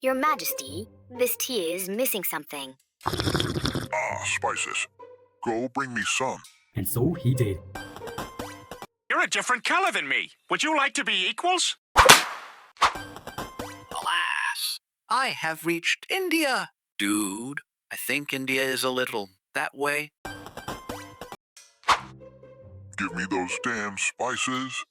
Your Majesty, this tea is missing something. Spices. Go bring me some. And so he did. You're a different color than me. Would you like to be equals? Alas, I have reached India. Dude, I think India is a little that way. Give me those damn spices.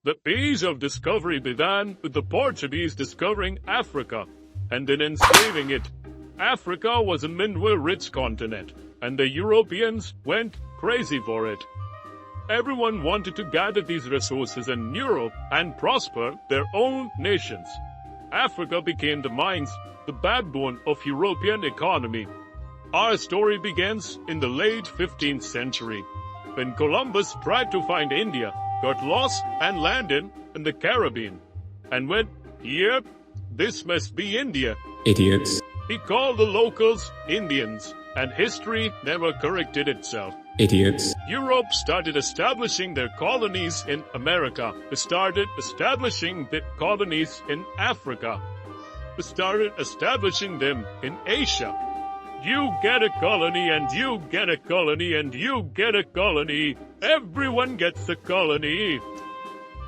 The age of discovery began with the Portuguese discovering Africa and then enslaving it. Africa was a mineral-rich continent, and the Europeans went crazy for it. Everyone wanted to gather these resources in Europe and prosper their own nations. Africa became the mines, the backbone of European economy. Our story begins in the late 15th century, when Columbus tried to find India, got lost and landed in the Caribbean, and went, "Yep, this must be India." Idiots. He called the locals Indians, and history never corrected itself. Idiots. Europe started establishing their colonies in America. They started establishing their colonies in Africa. They started establishing them in Asia. You get a colony, and you get a colony, and you get a colony. Everyone gets a colony.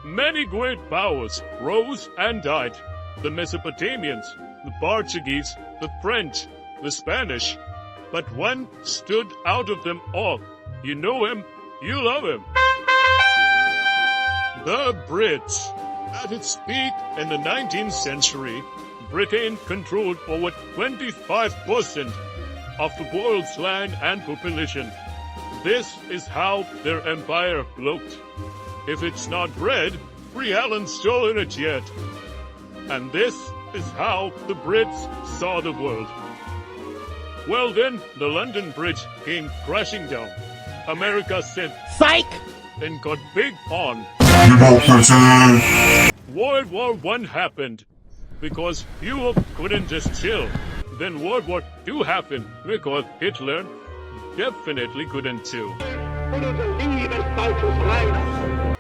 Many great powers rose and died. The Mesopotamians, the Portuguese, the French, the Spanish. But one stood out of them all. You know him, you love him. The Brits. At its peak in the 19th century, Britain controlled over 25% of the world's land and population. This is how their empire looked. If it's not bread, we haven't stolen it yet. And this is how the Brits saw the world. Well then, the London Bridge came crashing down. America said, "Psych!" and got big on. World War I happened because Europe couldn't just chill. Then World War II happened because Hitler definitely couldn't too.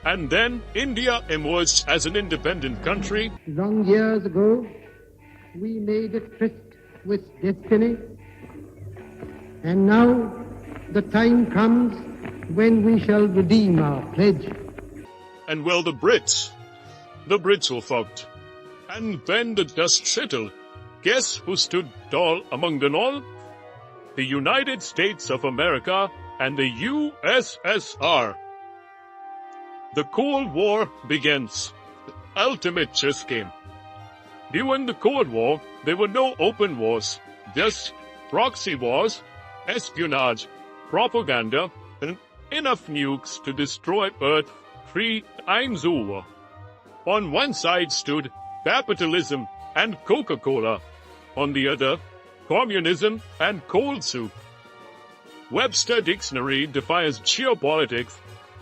And then India emerged as an independent country. Long years ago, we made a tryst with destiny, and now the time comes when we shall redeem our pledge. And well, the Brits were fucked. And when the dust settled, guess who stood tall among them all? The United States of America and the USSR. The Cold War begins. The ultimate chess game. During the Cold War, there were no open wars, just proxy wars, espionage, propaganda, and enough nukes to destroy Earth 3 times over. On one side stood capitalism and Coca-Cola. On the other, communism and cold soup. Webster Dictionary defines geopolitics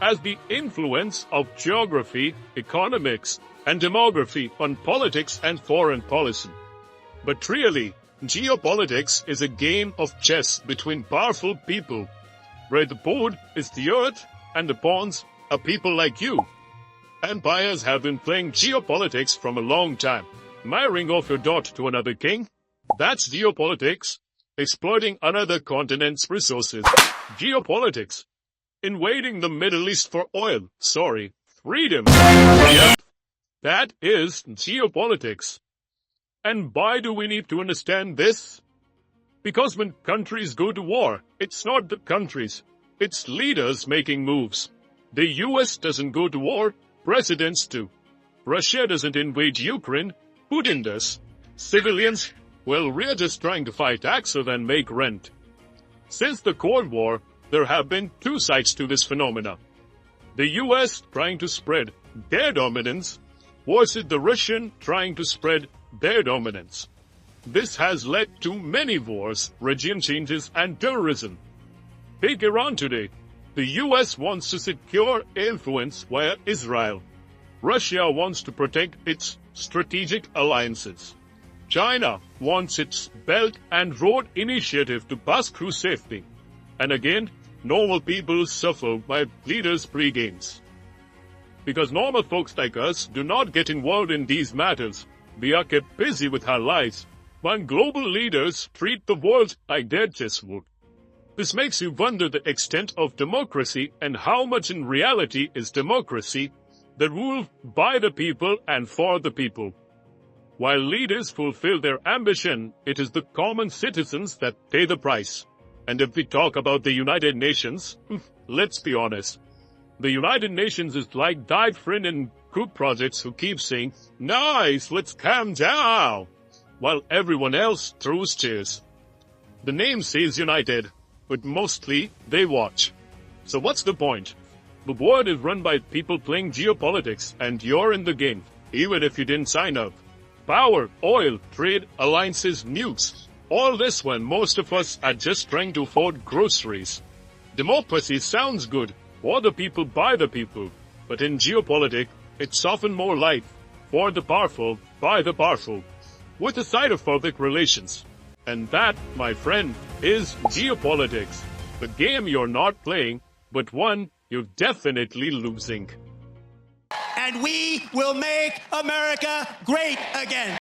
as the influence of geography, economics, and demography on politics and foreign policy. But really, geopolitics is a game of chess between powerful people, where the board is the earth and the pawns are people like you. Empires have been playing geopolitics from a long time. Marrying off your daughter to another king? That's geopolitics. Exploiting another continent's resources. Geopolitics. Invading the Middle East for oil. Sorry, freedom. Yep. That is geopolitics. And why do we need to understand this? Because when countries go to war, it's not the countries, it's leaders making moves. The US doesn't go to war, presidents do. Russia doesn't invade Ukraine, Putin does. Civilians, well, we're just trying to fight taxes and make rent. Since the Cold War, there have been two sides to this phenomena. The US trying to spread their dominance versus the Russian trying to spread their dominance. This has led to many wars, regime changes, and terrorism. Take Iran today. The US wants to secure influence via Israel. Russia wants to protect its strategic alliances. China wants its Belt and Road Initiative to pass through safely. And again, normal people suffer by leaders' pre-games. Because normal folks like us do not get involved in these matters. We are kept busy with our lives, while global leaders treat the world like their chessboard. This makes you wonder the extent of democracy and how much in reality is democracy, the rule by the people and for the people. While leaders fulfill their ambition, it is the common citizens that pay the price. And if we talk about the United Nations, let's be honest. The United Nations is like that friend in group projects who keep saying, "Nice, let's calm down," while everyone else throws chairs. The name says United, but mostly they watch. So what's the point? The world is run by people playing geopolitics, and you're in the game, even if you didn't sign up. Power, oil, trade, alliances, nukes. All this when most of us are just trying to afford groceries. Democracy sounds good, for the people by the people. But in geopolitics, it's often more like, for the powerful, by the powerful, with a side of public relations. And that, my friend, is geopolitics. The game you're not playing, but one you're definitely losing. And we will make America great again.